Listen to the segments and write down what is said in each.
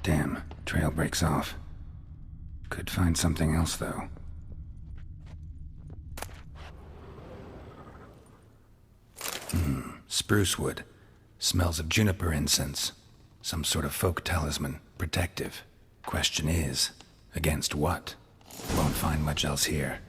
Damn, trail breaks off. Could find something else, though. Spruce wood. Smells of juniper incense. Some sort of folk talisman. Protective. Question is, against what? Won't find much else here.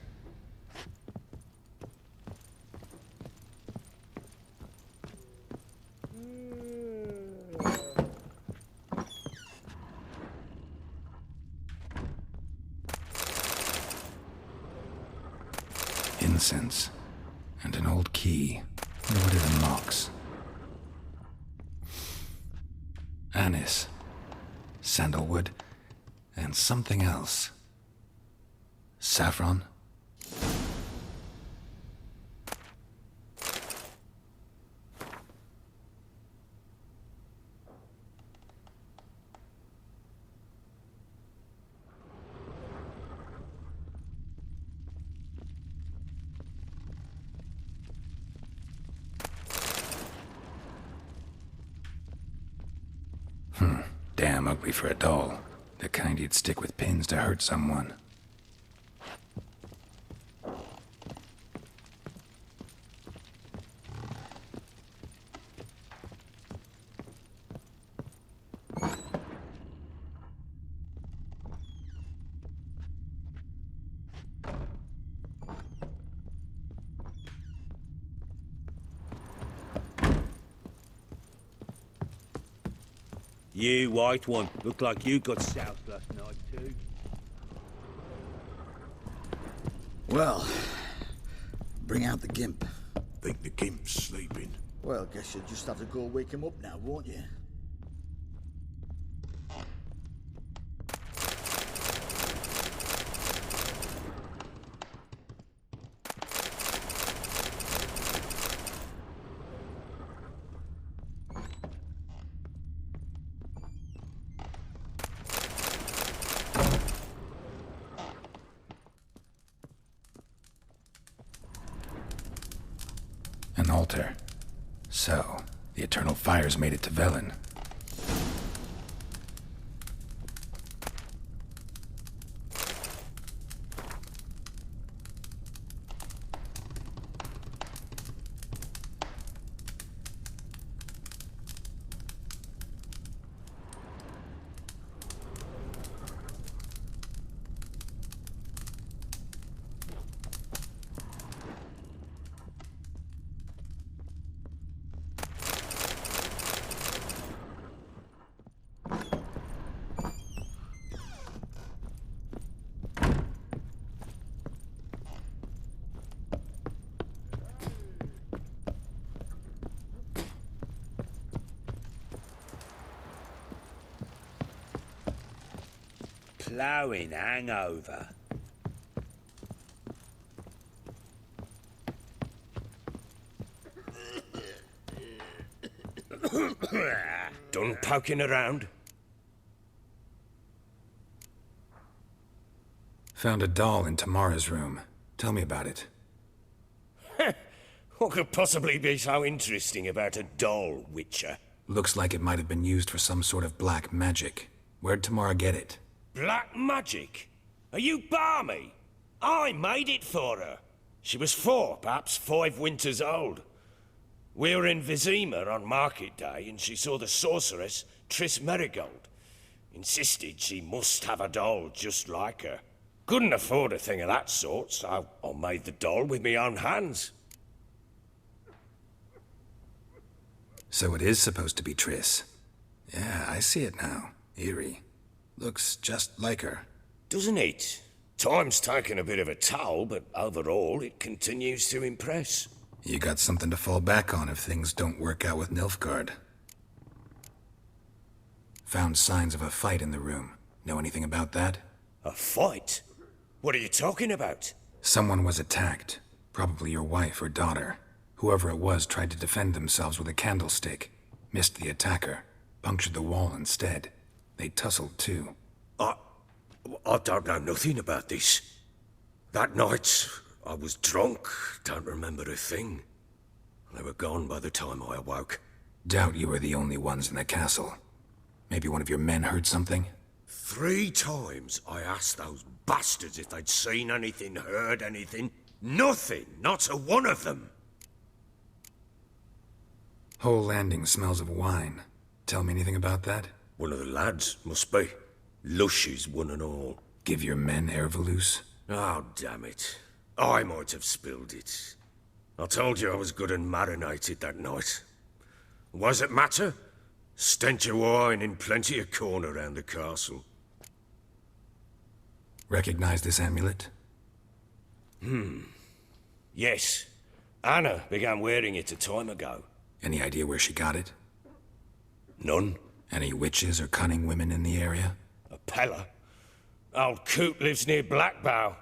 Incense. And an old key. What are the marks? Anise. Sandalwood. And something else. Saffron? Damn ugly for a doll. The kind you'd stick with pins to hurt someone. You, white one. Look like you got south last night, too. Well, bring out the gimp. Think the gimp's sleeping. Well, guess you'll just have to go wake him up now, won't you? An altar. So, the Eternal Fires made it to Velen. Ploughing hangover. Done poking around? Found a doll in Tamara's room. Tell me about it. What could possibly be so interesting about a doll, Witcher? Looks like it might have been used for some sort of black magic. Where'd Tamara get it? Black magic? Are you balmy? I made it for her. She was 4, perhaps 5 winters old. We were in Vizima on market day, and she saw the sorceress, Triss Merigold. Insisted she must have a doll just like her. Couldn't afford a thing of that sort, so I made the doll with my own hands. So it is supposed to be Triss. Yeah, I see it now. Eerie. Looks just like her. Doesn't it? Time's taken a bit of a toll, but overall it continues to impress. You got something to fall back on if things don't work out with Nilfgaard. Found signs of a fight in the room. Know anything about that? A fight? What are you talking about? Someone was attacked. Probably your wife or daughter. Whoever it was tried to defend themselves with a candlestick. Missed the attacker. Punctured the wall instead. They tussled too. I don't know nothing about this. That night, I was drunk, don't remember a thing. They were gone by the time I awoke. Doubt you were the only ones in the castle. Maybe one of your men heard something? 3 times I asked those bastards if they'd seen anything, heard anything. Nothing, not a one of them. Whole landing smells of wine. Tell me anything about that? One of the lads, must be. Lushes, one and all. Give your men Ervalus? Oh, damn it. I might have spilled it. I told you I was good and marinated that night. What does it matter? Stench of wine in plenty of corn around the castle. Recognize this amulet? Yes. Anna began wearing it a time ago. Any idea where she got it? None. Any witches or cunning women in the area? A Pella. Old Coot lives near Blackbow.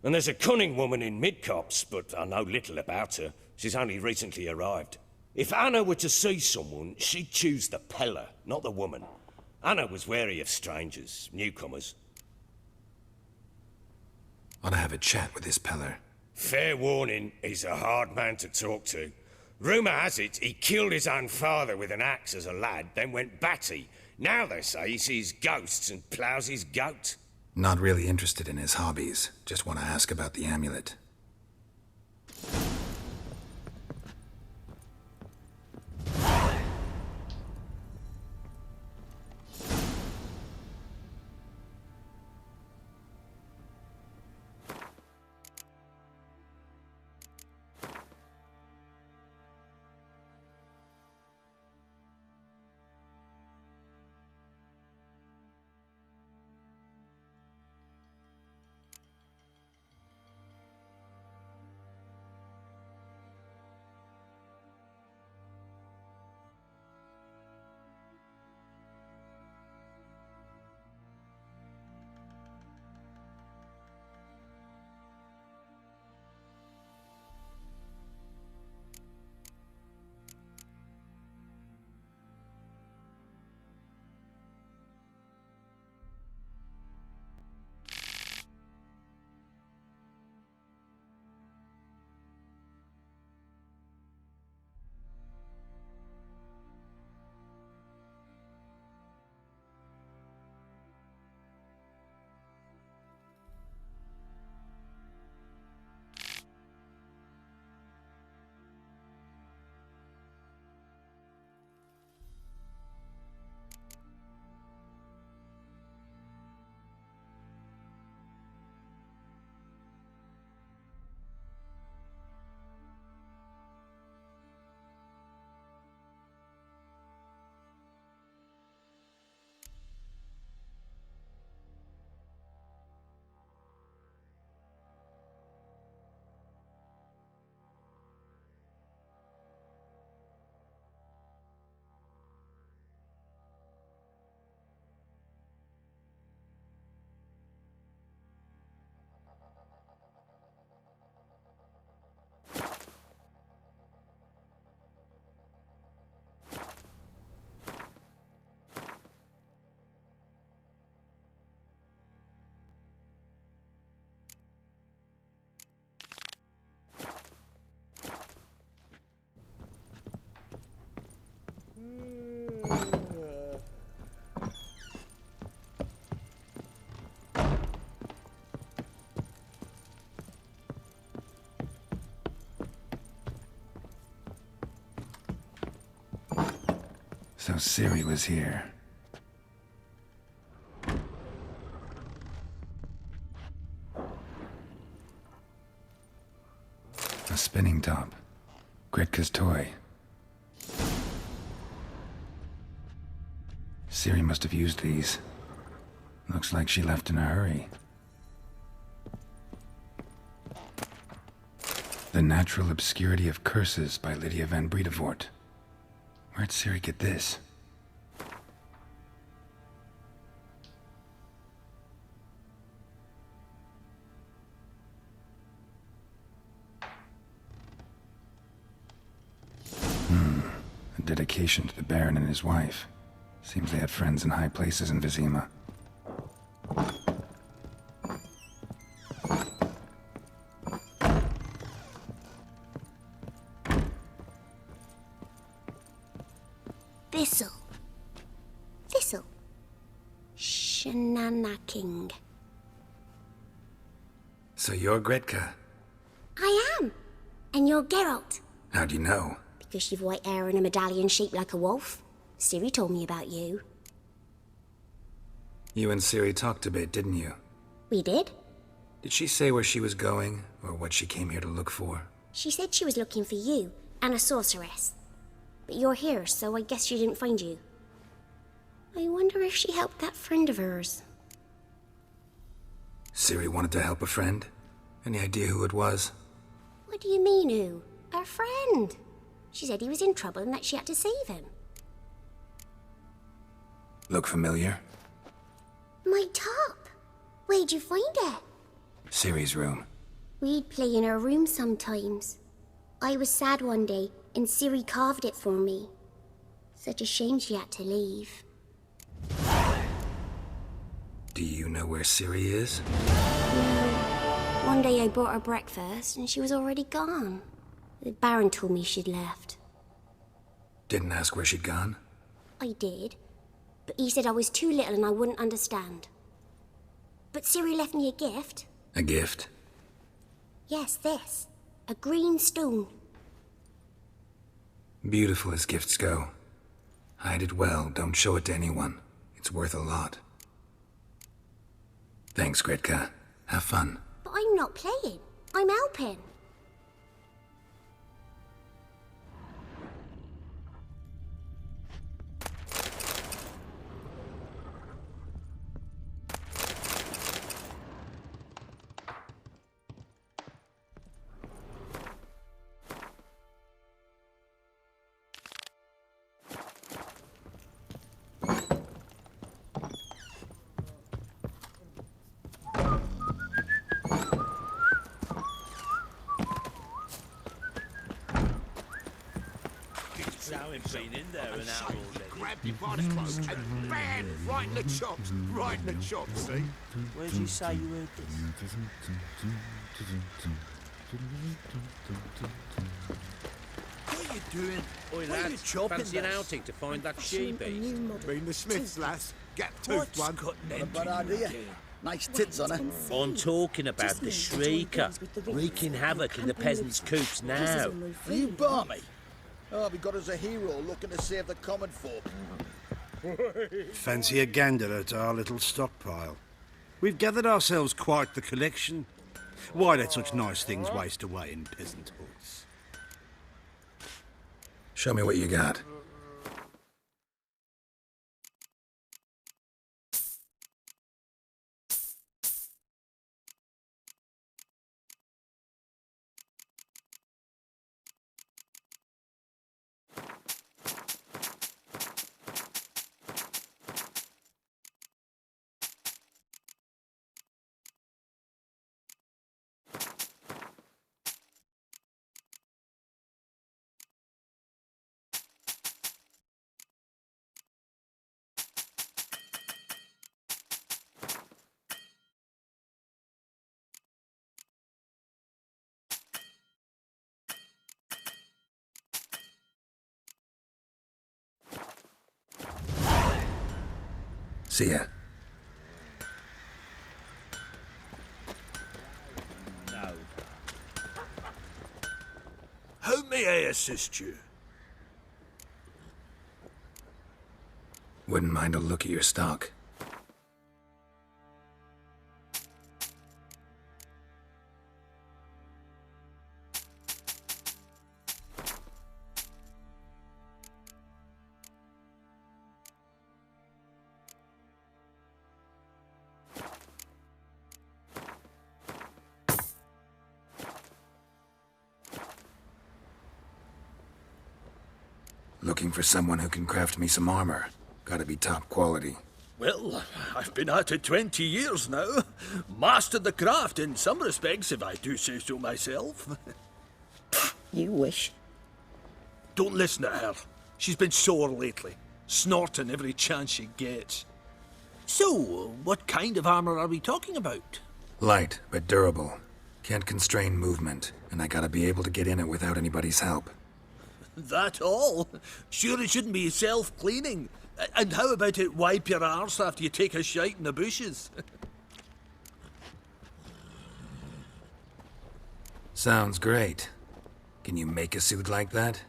And there's a cunning woman in Midcopse, but I know little about her. She's only recently arrived. If Anna were to see someone, she'd choose the Pella, not the woman. Anna was wary of strangers, newcomers. Ought to have a chat with this Peller. Fair warning, he's a hard man to talk to. Rumour has it he killed his own father with an axe as a lad, then went batty. Now they say he sees ghosts and ploughs his goat. Not really interested in his hobbies. Just want to ask about the amulet. So Ciri was here. A spinning top. Gretka's toy. Ciri must have used these. Looks like she left in a hurry. The Natural Obscurity of Curses by Lydia van Bredevoort. Where'd Ciri get this? A dedication to the Baron and his wife. Seems they had friends in high places in Vizima. Thistle. Thistle. Shenanacking. So you're Gretka. I am. And you're Geralt. How do you know? Because you've white hair and a medallion shaped like a wolf. Ciri told me about you. You and Ciri talked a bit, didn't you? We did. Did she say where she was going, or what she came here to look for? She said she was looking for you and a sorceress. But you're here, so I guess she didn't find you. I wonder if she helped that friend of hers. Ciri wanted to help a friend? Any idea who it was? What do you mean, who? Our friend. She said he was in trouble and that she had to save him. Look familiar? My top. Where'd you find it? Ciri's room. We'd play in her room sometimes. I was sad one day, and Ciri carved it for me. Such a shame she had to leave. Do you know where Ciri is? No. One day I bought her breakfast, and she was already gone. The Baron told me she'd left. Didn't ask where she'd gone? I did, but he said I was too little and I wouldn't understand. But Ciri left me a gift. A gift? Yes, this. A green stone. Beautiful as gifts go. Hide it well, don't show it to anyone. It's worth a lot. Thanks, Gretka. Have fun. But I'm not playing. I'm helping. Grab you by the cloak and bam! Right in the chops! Right in the chops, see? Where'd you say you heard this? What are you doing? Oi, What are you lads, chopping fancy an this? outing to find that she-beast? Mean the Smiths, lass. Gap-toothed one. Not a bad idea. Nice tits on her. I'm talking about the Shrieker, wreaking havoc in the peasants' coops now. Are you balmy? Oh, we got us a hero looking to save the common folk. Fancy a gander at our little stockpile. We've gathered ourselves quite the collection. Why let such nice things waste away in peasant hoods? Show me what you got. See ya. No. How may I assist you? Wouldn't mind a look at your stock. Looking for someone who can craft me some armor. Gotta be top quality. Well, I've been at it 20 years now. Mastered the craft in some respects, if I do say so myself. You wish. Don't listen to her. She's been sore lately, snorting every chance she gets. So, what kind of armor are we talking about? Light, but durable. Can't constrain movement, and I gotta be able to get in it without anybody's help. That all? Sure it shouldn't be self-cleaning. And how about it wipe your arse after you take a shite in the bushes? Sounds great. Can you make a suit like that?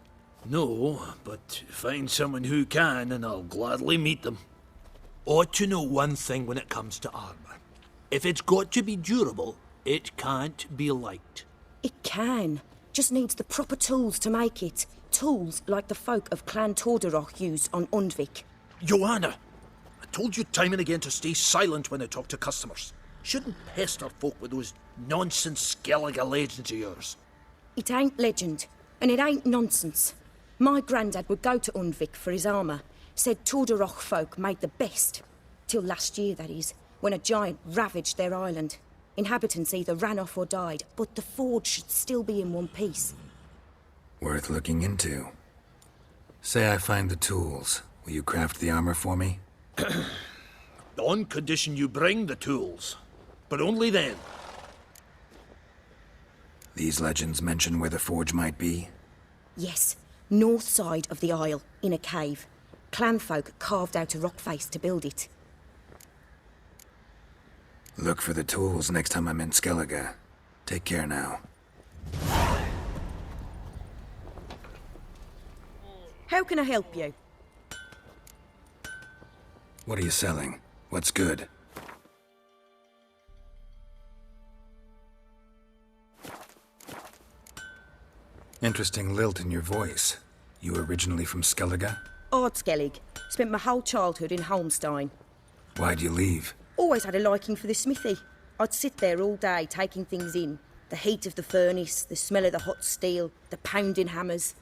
No, but find someone who can and I'll gladly meet them. Ought to know one thing when it comes to armour. If it's got to be durable, it can't be light. It can. Just needs the proper tools to make it. Tools like the folk of Clan Torderoch used on Undvik. Joanna, I told you time and again to stay silent when I talk to customers. Shouldn't pester folk with those nonsense Skellige legends of yours. It ain't legend, and it ain't nonsense. My grandad would go to Undvik for his armour. Said Torderoch folk made the best. Till last year, that is, when a giant ravaged their island. Inhabitants either ran off or died, but the forge should still be in one piece. Worth looking into. Say I find the tools. Will you craft the armor for me? On condition you bring the tools. But only then. These legends mention where the forge might be? Yes, north side of the isle, in a cave. Clanfolk carved out a rock face to build it. Look for the tools next time I'm in Skellige. Take care now. How can I help you? What are you selling? What's good? Interesting lilt in your voice. You originally from Skellige? Ardskellig. Spent my whole childhood in Holmstein. Why'd you leave? Always had a liking for the smithy. I'd sit there all day taking things in. The heat of the furnace, the smell of the hot steel, the pounding hammers.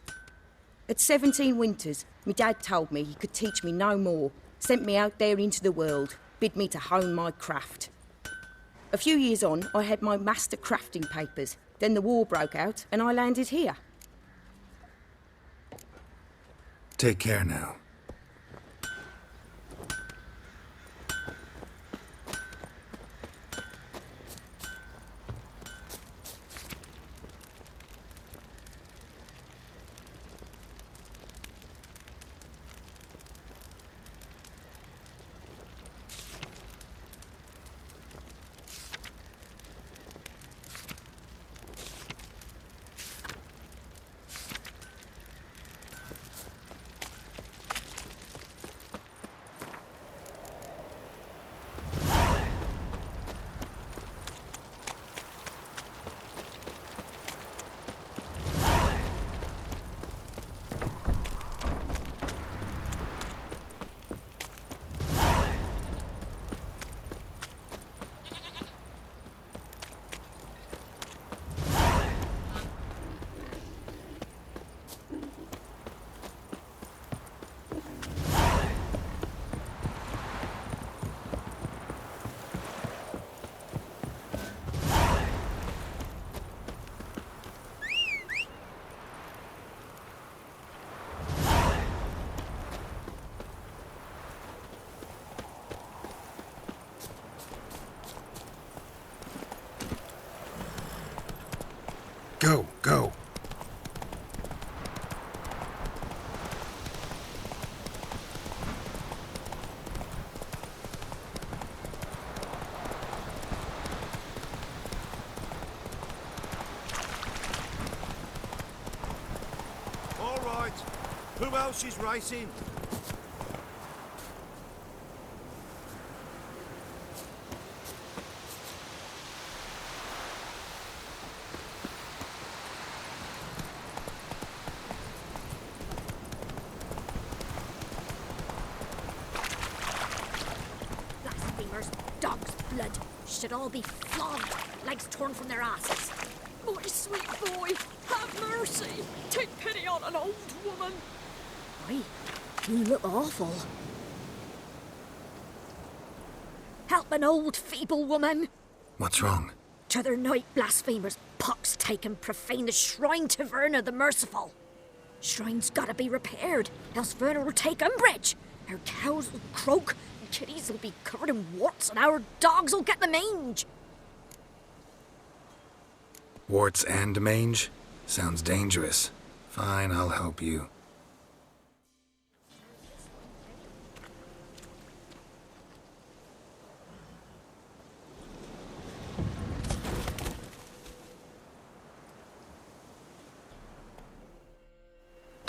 At 17 winters, my dad told me he could teach me no more. Sent me out there into the world, bid me to hone my craft. A few years on, I had my master crafting papers. Then the war broke out and I landed here. Take care now. Go, go. All right. Who else is racing? Blasphemers, dog's blood, should all be flogged, legs torn from their asses. My sweet boy, have mercy. Take pity on an old woman. Aye, you look awful. Help an old feeble woman. What's wrong? T'other night blasphemers, pox taken, profane the shrine to Verna the Merciful. Shrine's gotta be repaired, else Verna will take umbrage. Our cows will croak, and kitties will be covered in warts, and our dogs will get the mange. Warts and mange? Sounds dangerous. Fine, I'll help you.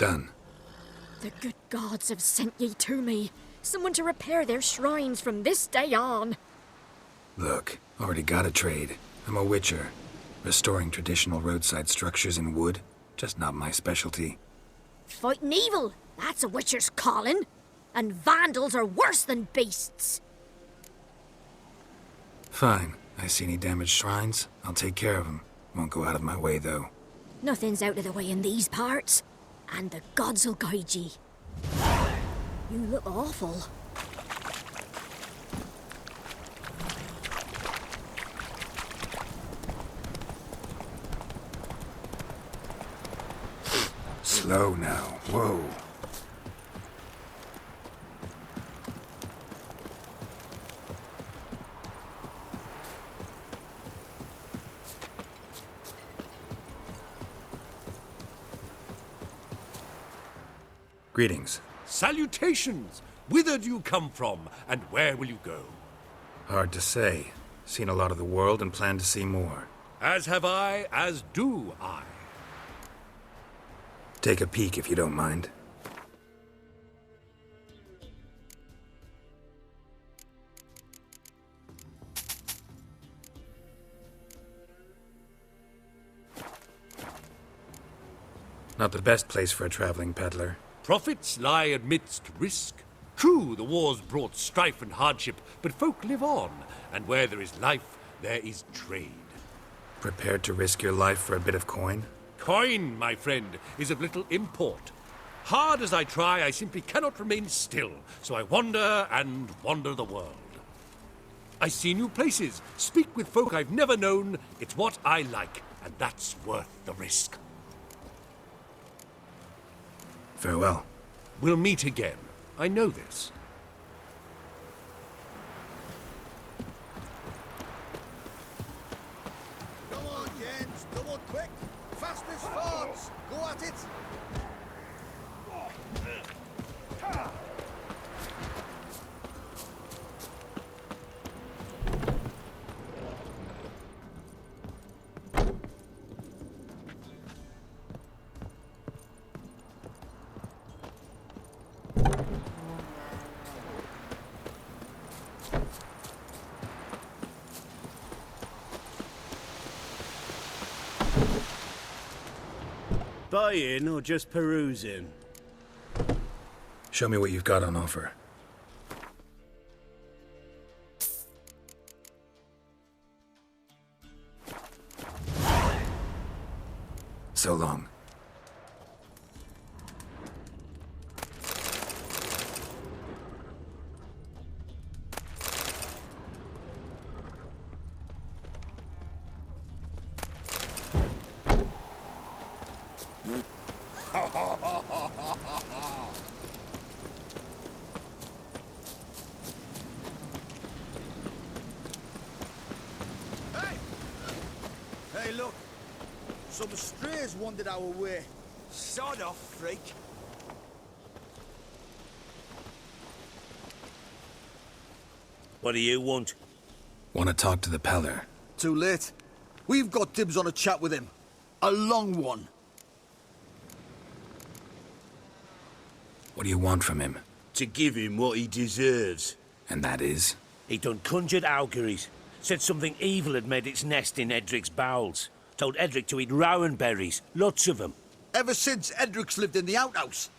Done. The good gods have sent ye to me. Someone to repair their shrines from this day on. Look, already got a trade. I'm a witcher. Restoring traditional roadside structures in wood, just not my specialty. Fighting evil, that's a witcher's calling. And vandals are worse than beasts. Fine. I see any damaged shrines, I'll take care of them. Won't go out of my way, though. Nothing's out of the way in these parts. And the gods will guide ye. You look awful. Slow now. Whoa. Greetings. Salutations! Whither do you come from, and where will you go? Hard to say. Seen a lot of the world and plan to see more. As have I, as do I. Take a peek if you don't mind. Not the best place for a traveling peddler. Profits lie amidst risk. True, the wars brought strife and hardship, but folk live on, and where there is life, there is trade. Prepared to risk your life for a bit of coin? Coin, my friend, is of little import. Hard as I try, I simply cannot remain still, so I wander and wander the world. I see new places, speak with folk I've never known. It's what I like, and that's worth the risk. Farewell. We'll meet again. I know this. Come on, gents. Come on, quick. Fast as farts. Go at it. Buying or just perusing? Show me what you've got on offer. So long. Hey, look. Some strays wandered our way. Sod off, freak. What do you want? Want to talk to the peddler? Too late. We've got dibs on a chat with him. A long one. What do you want from him? To give him what he deserves. And that is? He done conjured auguries. Said something evil had made its nest in Edric's bowels. Told Edric to eat rowan berries. Lots of them. Ever since Edric's lived in the outhouse.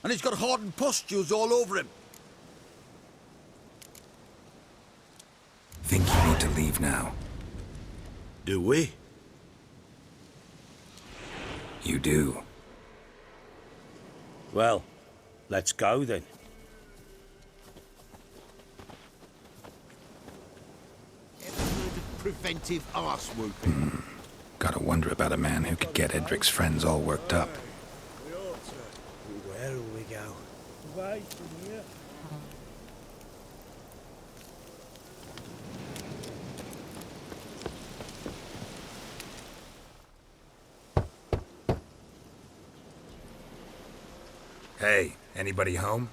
And he's got hardened pustules all over him. Think you need to leave now. Do we? You do. Well, let's go then. Preventive arse whooping. Gotta wonder about a man who could get Edric's friends all worked up. Where will we go? Away from here. Hey, anybody home?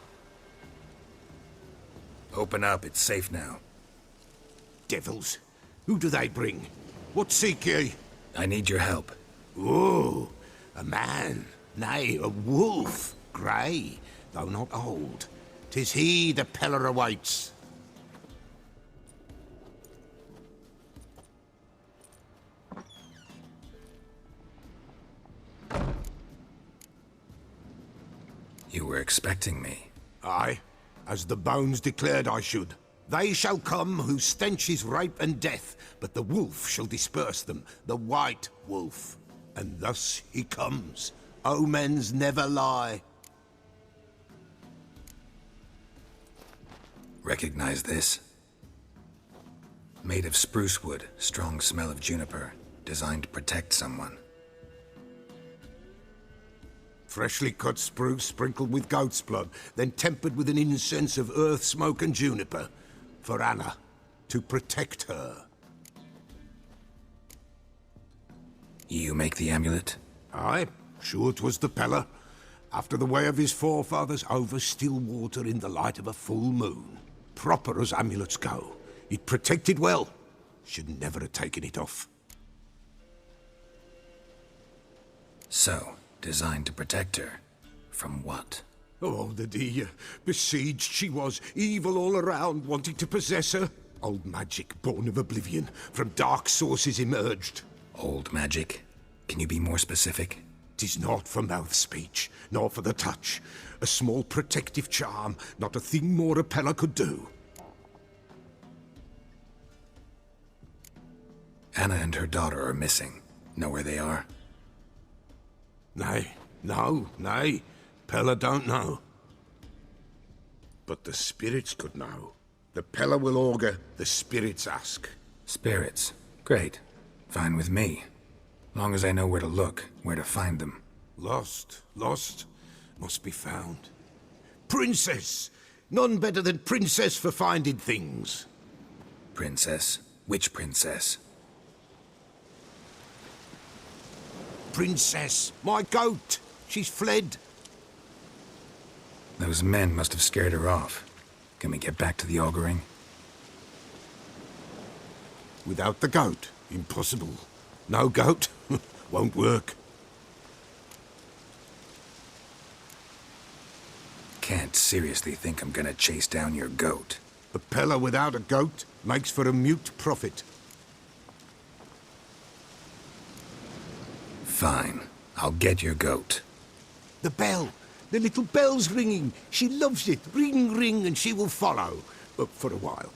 Open up, it's safe now. Devils. Who do they bring? What seek ye? I need your help. Oh, a man. Nay, a wolf, grey, though not old. 'Tis he the Peller awaits. You were expecting me. Aye, as the bones declared I should. They shall come whose stench is rape and death, but the wolf shall disperse them, the white wolf. And thus he comes. Omens never lie. Recognize this? Made of spruce wood, strong smell of juniper, designed to protect someone. Freshly cut spruce sprinkled with goat's blood, then tempered with an incense of earth, smoke and juniper. For Anna, to protect her. You make the amulet? Aye, sure 'twas the Peller. After the way of his forefathers, over still water in the light of a full moon. Proper as amulets go. It protected well. Should never have taken it off. So, designed to protect her. From what? Oh, the dear. Besieged she was, evil all around, wanting to possess her. Old magic, born of oblivion, from dark sources emerged. Old magic? Can you be more specific? 'Tis not for mouth speech, nor for the touch. A small protective charm, not a thing more a Peller could do. Anna and her daughter are missing. Know where they are? Nay, nay. Peller don't know. But the spirits could know. The Peller will augur, the spirits ask. Spirits? Great. Fine with me. Long as I know where to look, where to find them. Lost, must be found. Princess! None better than Princess for finding things. Princess? Which princess? Princess, my goat! She's fled. Those men must have scared her off. Can we get back to the auguring? Without the goat, impossible. No goat, won't work. Can't seriously think I'm gonna chase down your goat. A Peller without a goat makes for a mute prophet. Fine. I'll get your goat. The bell! The little bell's ringing. She loves it. Ring, ring, and she will follow. For a while.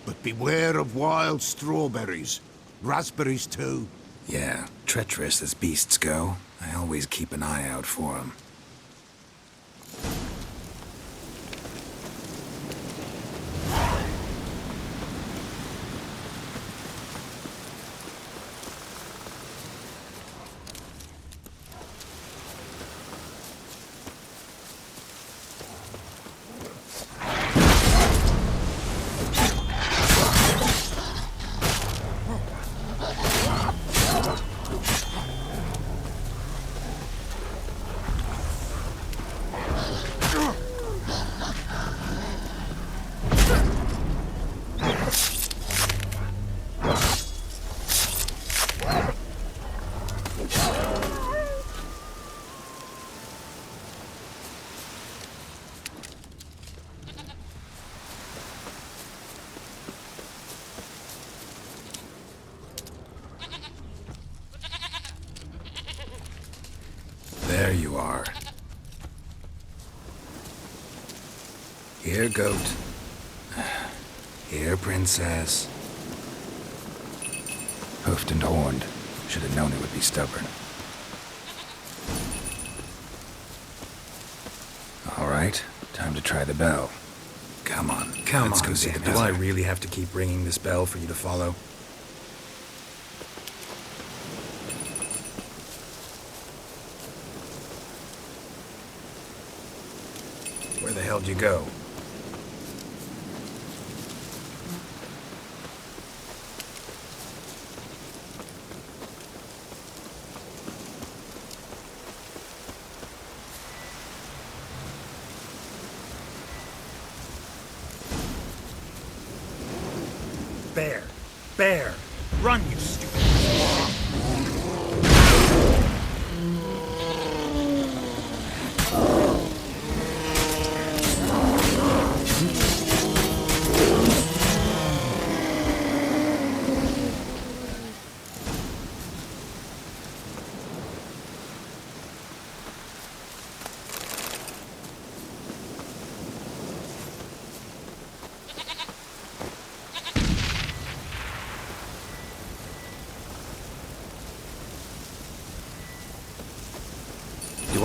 But beware of wild strawberries. Raspberries, too. Yeah, treacherous as beasts go. I always keep an eye out for them. There you are. Here, goat. Here, princess. Hoofed and horned. Should have known it would be stubborn. All right, time to try the bell. Come on, let's go see the bell. Do I really have to keep ringing this bell for you to follow? Where the hell'd you go? Bear! Run, you stupid...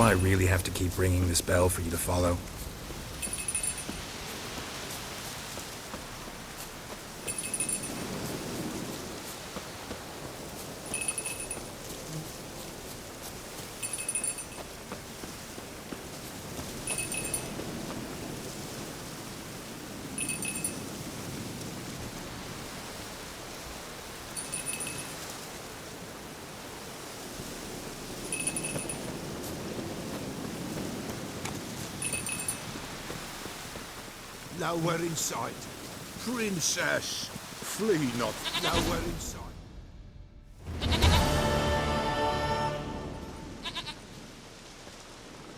I really have to keep ringing this bell for you to follow? Nowhere in sight. Princess, flee not. Nowhere in sight.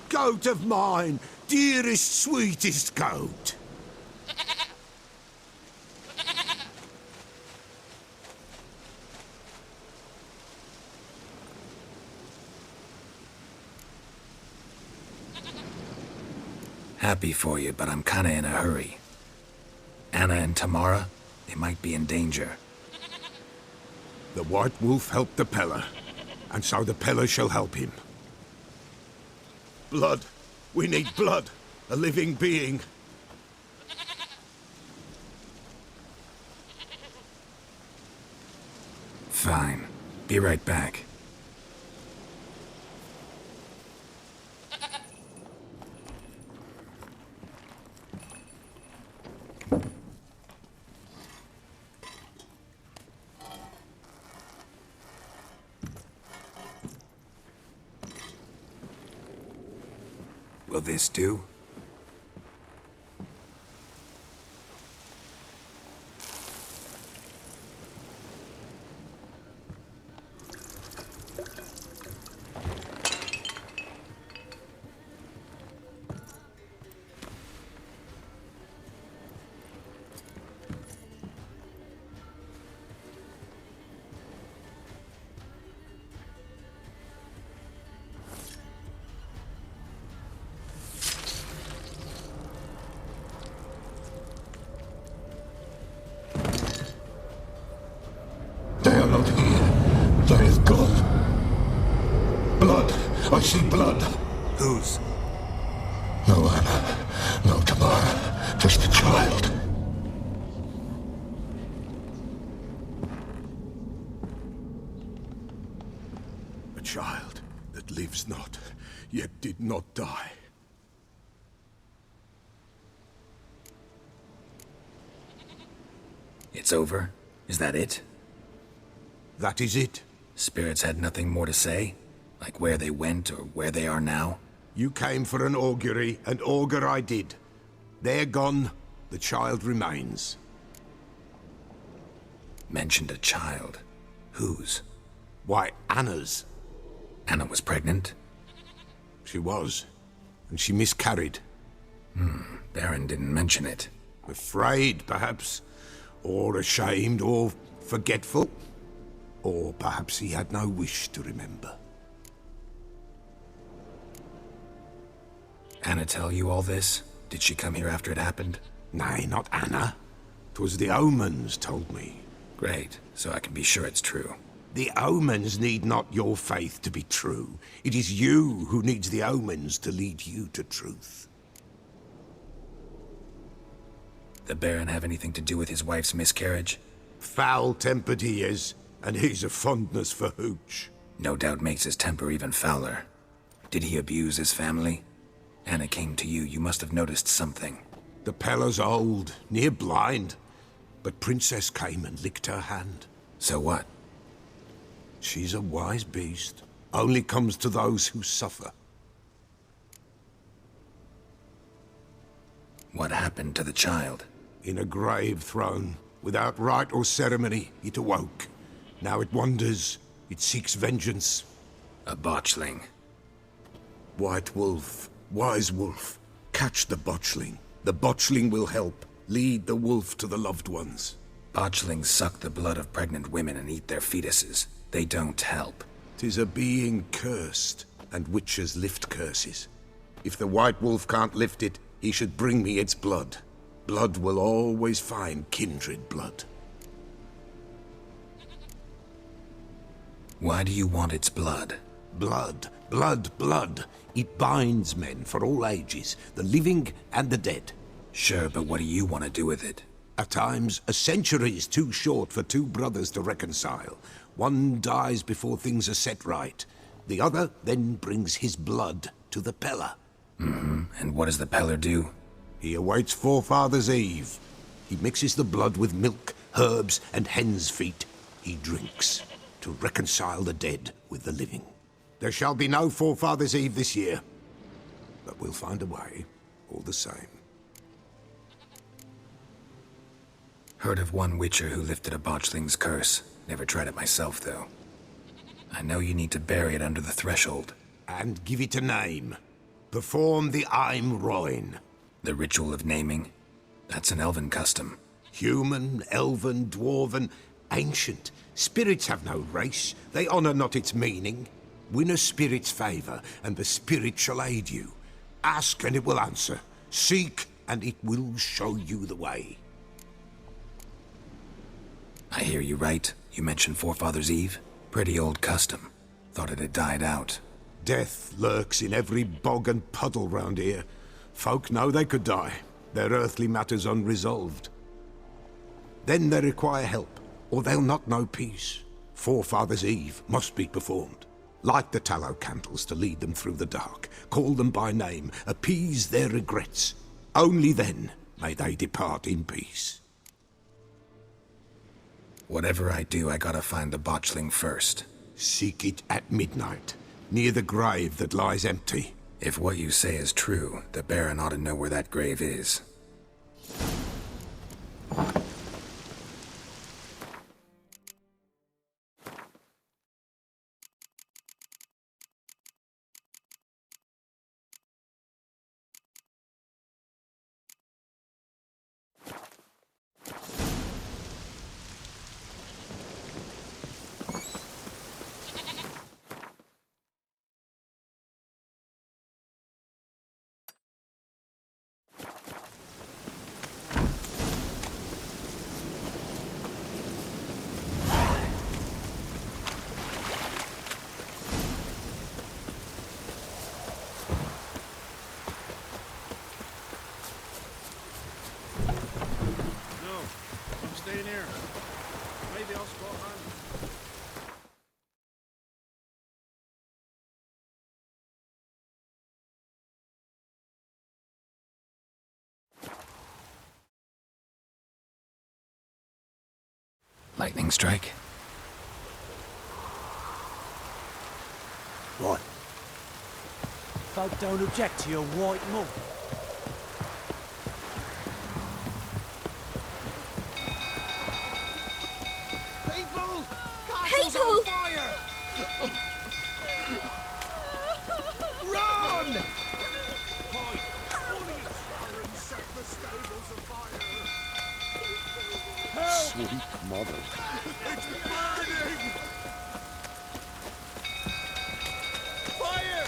Goat of mine, dearest, sweetest goat. Happy for you, but I'm kinda in a hurry. Anna and Tamara, they might be in danger. The White Wolf helped the Peller, and so the Peller shall help him. Blood. We need blood. A living being. Fine. Be right back. Will this do? They are not here. They have gone. Blood. I see blood. Whose? No Anna. No Tamara. Just a child. A child that lives not, yet did not die. It's over? Is that it? That is it. Spirits had nothing more to say? Like where they went or where they are now? You came for an augury, and augur I did. They're gone. The child remains. Mentioned a child. Whose? Why, Anna's. Anna was pregnant? She was. And she miscarried. Baron didn't mention it. Afraid, perhaps. Or ashamed, or forgetful. Or perhaps he had no wish to remember. Anna tell you all this? Did she come here after it happened? Nay, not Anna. 'Twas the omens told me. Great, so I can be sure it's true. The omens need not your faith to be true. It is you who needs the omens to lead you to truth. The Baron have anything to do with his wife's miscarriage? Foul-tempered he is, and he's a fondness for hooch. No doubt makes his temper even fouler. Did he abuse his family? Anna came to you, you must have noticed something. The Peller's old, near blind, but Princess came and licked her hand. So what? She's a wise beast. Only comes to those who suffer. What happened to the child? In a grave thrown. Without rite or ceremony, it awoke. Now it wanders. It seeks vengeance. A botchling. White Wolf, wise wolf, catch the botchling. The botchling will help. Lead the wolf to the loved ones. Botchlings suck the blood of pregnant women and eat their fetuses. They don't help. 'Tis a being cursed, and witches lift curses. If the White Wolf can't lift it, he should bring me its blood. Blood will always find kindred blood. Why do you want its blood? Blood Blood, blood. It binds men for all ages, the living and the dead. Sure, but what do you want to do with it? At times, a century is too short for two brothers to reconcile. One dies before things are set right. The other then brings his blood to the Peller. Mm-hmm. And what does the Peller do? He awaits Forefathers' Eve. He mixes the blood with milk, herbs, and hen's feet. He drinks to reconcile the dead with the living. There shall be no Forefathers' Eve this year. But we'll find a way, all the same. Heard of one witcher who lifted a botchling's curse. Never tried it myself, though. I know you need to bury it under the threshold. And give it a name. Perform the Aim Roin. The ritual of naming? That's an elven custom. Human, elven, dwarven, ancient. Spirits have no race. They honour not its meaning. Win a spirit's favour, and the spirit shall aid you. Ask, and it will answer. Seek, and it will show you the way. I hear you right. You mentioned Forefathers' Eve? Pretty old custom. Thought it had died out. Death lurks in every bog and puddle round here. Folk know they could die, their earthly matters unresolved. Then they require help, or they'll not know peace. Forefathers' Eve must be performed. Light the tallow candles to lead them through the dark. Call them by name, appease their regrets. Only then may they depart in peace. Whatever I do, I gotta find the botchling first. Seek it at midnight, near the grave that lies empty. If what you say is true, the Baron ought to know where that grave is. Staying here. Maybe I'll spot home. Lightning strike? What? Folk don't object to your white mug. People! Run! Sweet mother. It's burning! Fire!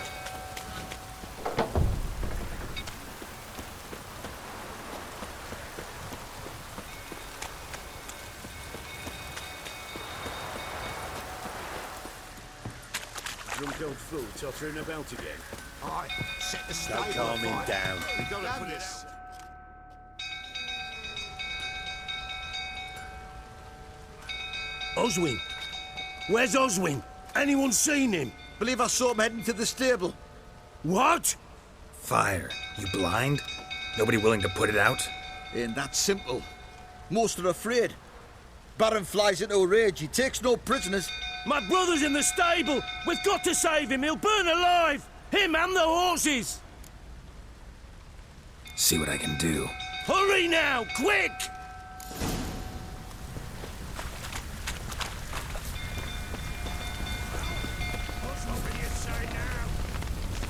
Drunk old fool tottering about again. Aye, set the Don't stable calm him afire. down. We gotta put it out. Oswin! Where's Oswin? Anyone seen him? Believe I saw him heading to the stable. What? Fire. You blind? Nobody willing to put it out? Ain't that simple. Most are afraid. Baron flies into a rage. He takes no prisoners. My brother's in the stable! We've got to save him! He'll burn alive! Him and the horses! See what I can do. Hurry now! Quick! What's over inside now?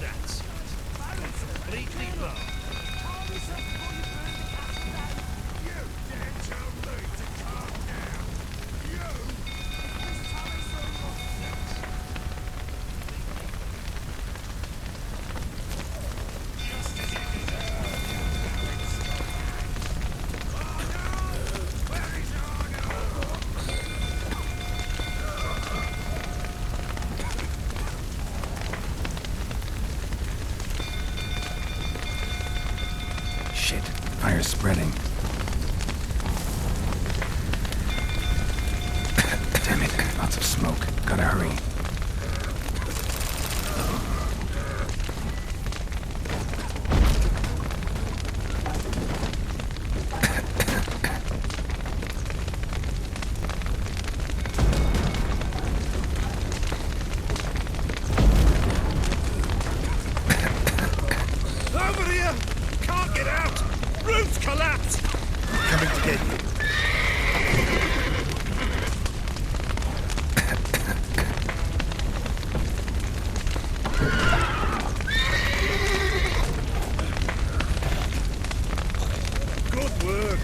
That's completely wrong. You dare tell me to calm down! You! Just as you deserve. smoke. Gotta hurry. Over here! Can't get out! Roof's collapsed! Coming to get you. Good work!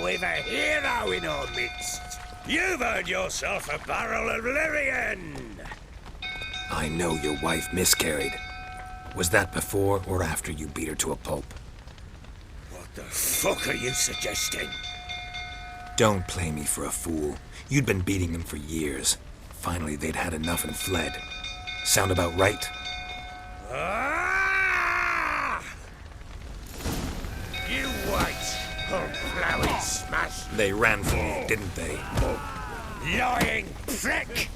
We've a hero in our midst. You've earned yourself a barrel of Lyrian. I know your wife miscarried. Was that before or after you beat her to a pulp? What the fuck are you suggesting? Don't play me for a fool. You'd been beating them for years. Finally, they'd had enough and fled. Sound about right? Ah! You wait, flowey smash. They ran from you, didn't they? Lying prick!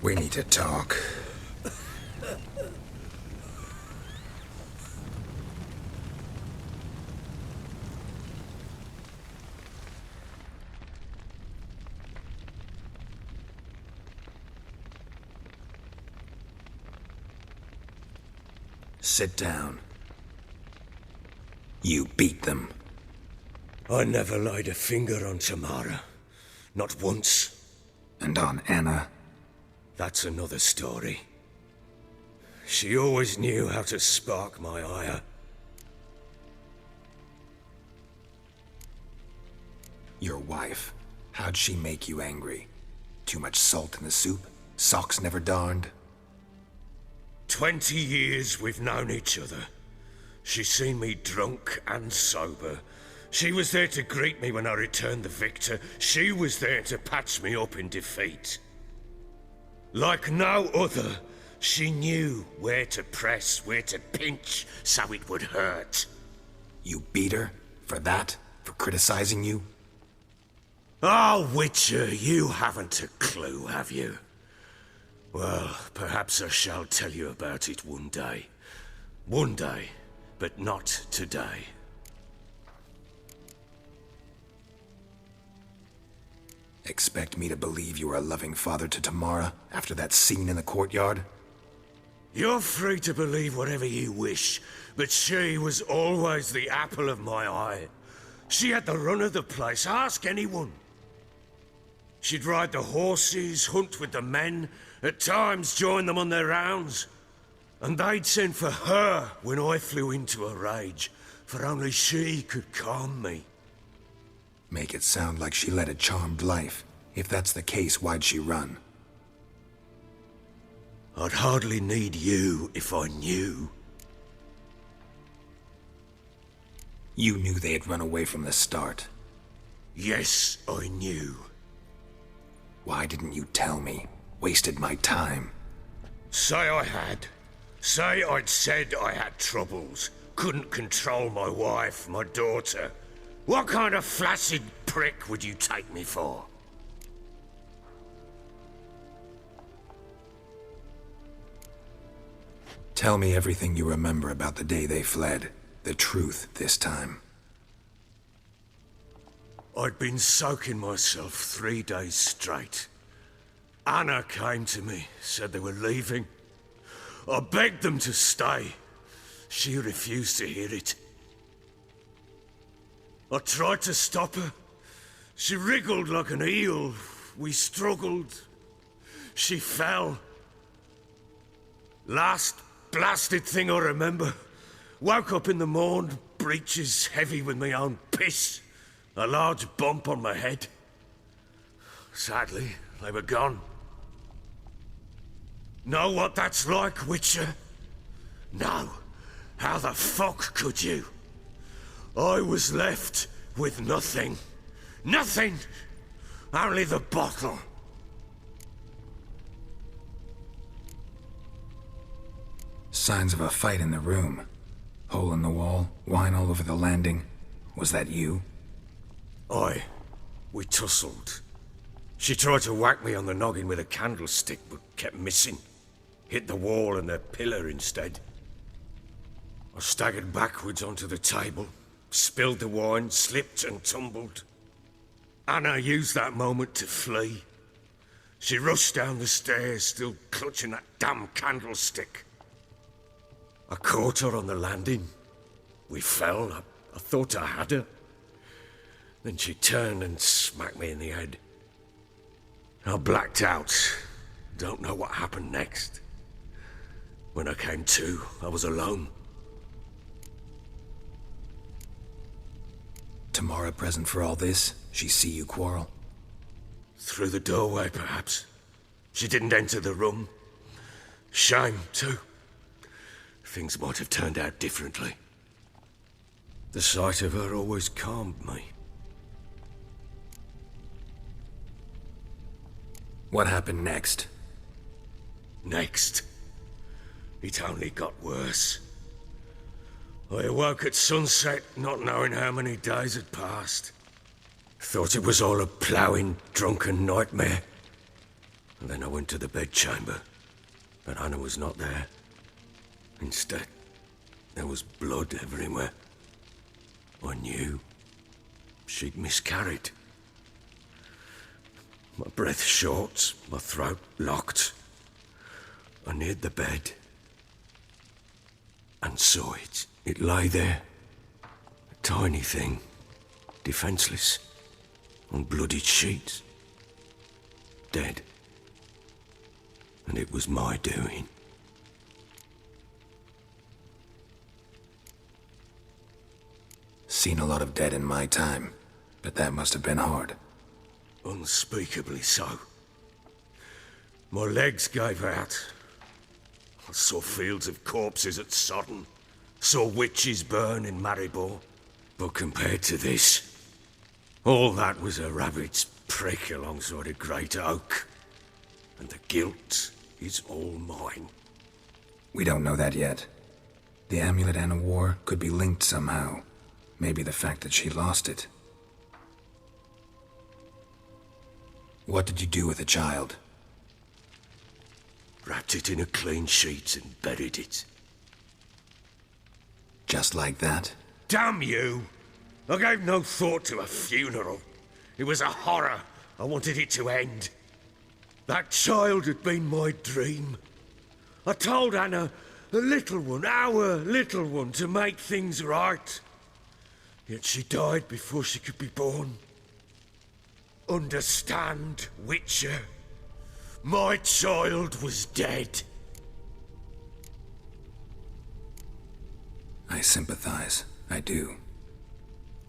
We need to talk. Sit down. You beat them. I never laid a finger on Tamara. Not once. And on Anna? That's another story. She always knew how to spark my ire. Your wife. How'd she make you angry? Too much salt in the soup? Socks never darned? 20 years we've known each other. She's seen me drunk and sober. She was there to greet me when I returned the victor. She was there to patch me up in defeat. Like no other, she knew where to press, where to pinch, so it would hurt. You beat her? For that? For criticizing you? Oh, Witcher, you haven't a clue, have you? Well, perhaps I shall tell you about it one day. One day, but not today. Expect me to believe you are a loving father to Tamara after that scene in the courtyard? You're free to believe whatever you wish, but she was always the apple of my eye. She had the run of the place, ask anyone. She'd ride the horses, hunt with the men, at times join them on their rounds. And they'd send for her when I flew into a rage, for only she could calm me. Make it sound like she led a charmed life. If that's the case, why'd she run? I'd hardly need you if I knew. You knew they had run away from the start. Yes, I knew. Why didn't you tell me? Wasted my time. Say I had. Say I'd said I had troubles. Couldn't control my wife, my daughter. What kind of flaccid prick would you take me for? Tell me everything you remember about the day they fled. The truth this time. I'd been soaking myself 3 days straight. Anna came to me, said they were leaving. I begged them to stay. She refused to hear it. I tried to stop her. She wriggled like an eel. We struggled. She fell. Last blasted thing I remember. Woke up in the morn, breeches heavy with my own piss. A large bump on my head. Sadly, they were gone. Know what that's like, Witcher? No. How the fuck could you? I was left with nothing. Nothing! Only the bottle. Signs of a fight in the room. Hole in the wall, wine all over the landing. Was that you? Aye. We tussled. She tried to whack me on the noggin with a candlestick, but kept missing. Hit the wall and a pillar instead. I staggered backwards onto the table, spilled the wine, slipped and tumbled. Anna used that moment to flee. She rushed down the stairs, still clutching that damn candlestick. I caught her on the landing. We fell. I thought I had her. Then she turned and smacked me in the head. I blacked out. Don't know what happened next. When I came to, I was alone. Tamara present for all this? She see you quarrel? Through the doorway, perhaps. She didn't enter the room. Shame, too. Things might have turned out differently. The sight of her always calmed me. What happened next? Next? It only got worse. I awoke at sunset, not knowing how many days had passed. Thought it was all a ploughing, drunken nightmare. And then I went to the bedchamber, but Anna was not there. Instead, there was blood everywhere. I knew she'd miscarried. My breath short, my throat locked. I neared the bed and saw it. It lay there, a tiny thing, defenseless, on bloodied sheets, dead. And it was my doing. Seen a lot of dead in my time, but that must have been hard. Unspeakably so. My legs gave out. I saw fields of corpses at Sodden. Saw witches burn in Maribor. But compared to this, all that was a rabbit's prick alongside a great oak. And the guilt is all mine. We don't know that yet. The amulet Anna wore could be linked somehow. Maybe the fact that she lost it. What did you do with the child? Wrapped it in a clean sheet and buried it. Just like that? Damn you! I gave no thought to a funeral. It was a horror. I wanted it to end. That child had been my dream. I told Anna, the little one, our little one, to make things right. Yet she died before she could be born. Understand, Witcher? My child was dead. I sympathize. I do.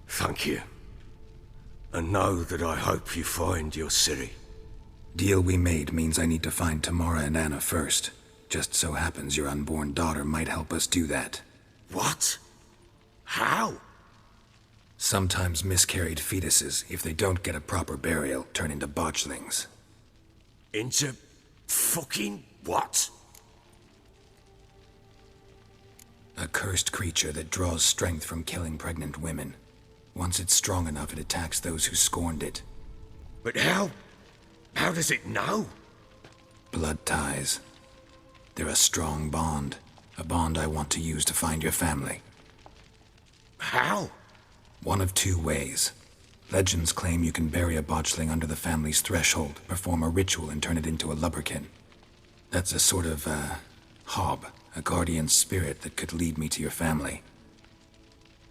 Thank you. And know that I hope you find your Ciri. Deal we made means I need to find Tamara and Anna first. Just so happens your unborn daughter might help us do that. What? How? Sometimes miscarried fetuses, if they don't get a proper burial, turn into botchlings. Into fucking what? A cursed creature that draws strength from killing pregnant women. Once it's strong enough, it attacks those who scorned it. But how? How does it know? Blood ties. They're a strong bond. A bond I want to use to find your family. How? One of two ways. Legends claim you can bury a botchling under the family's threshold, perform a ritual, and turn it into a lubberkin. That's a sort of, hob, a guardian spirit that could lead me to your family.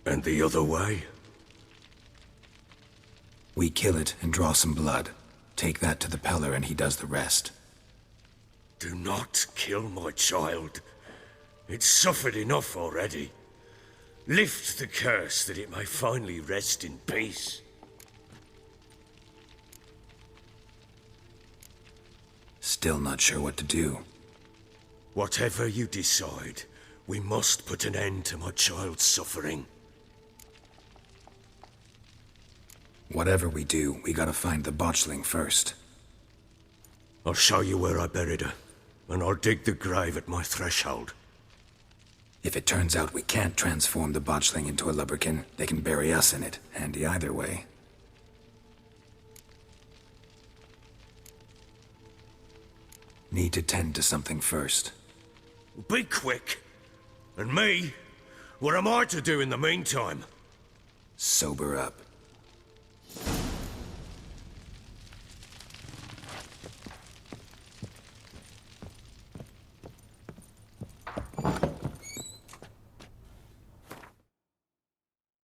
And the other way? We kill it and draw some blood. Take that to the Peller and he does the rest. Do not kill my child. It's suffered enough already. Lift the curse that it may finally rest in peace. Still not sure what to do. Whatever you decide, we must put an end to my child's suffering. Whatever we do, we gotta find the botchling first. I'll show you where I buried her, and I'll dig the grave at my threshold. If it turns out we can't transform the botchling into a lubberkin, they can bury us in it. Handy either way. Need to tend to something first. Be quick. And me? What am I to do in the meantime? Sober up.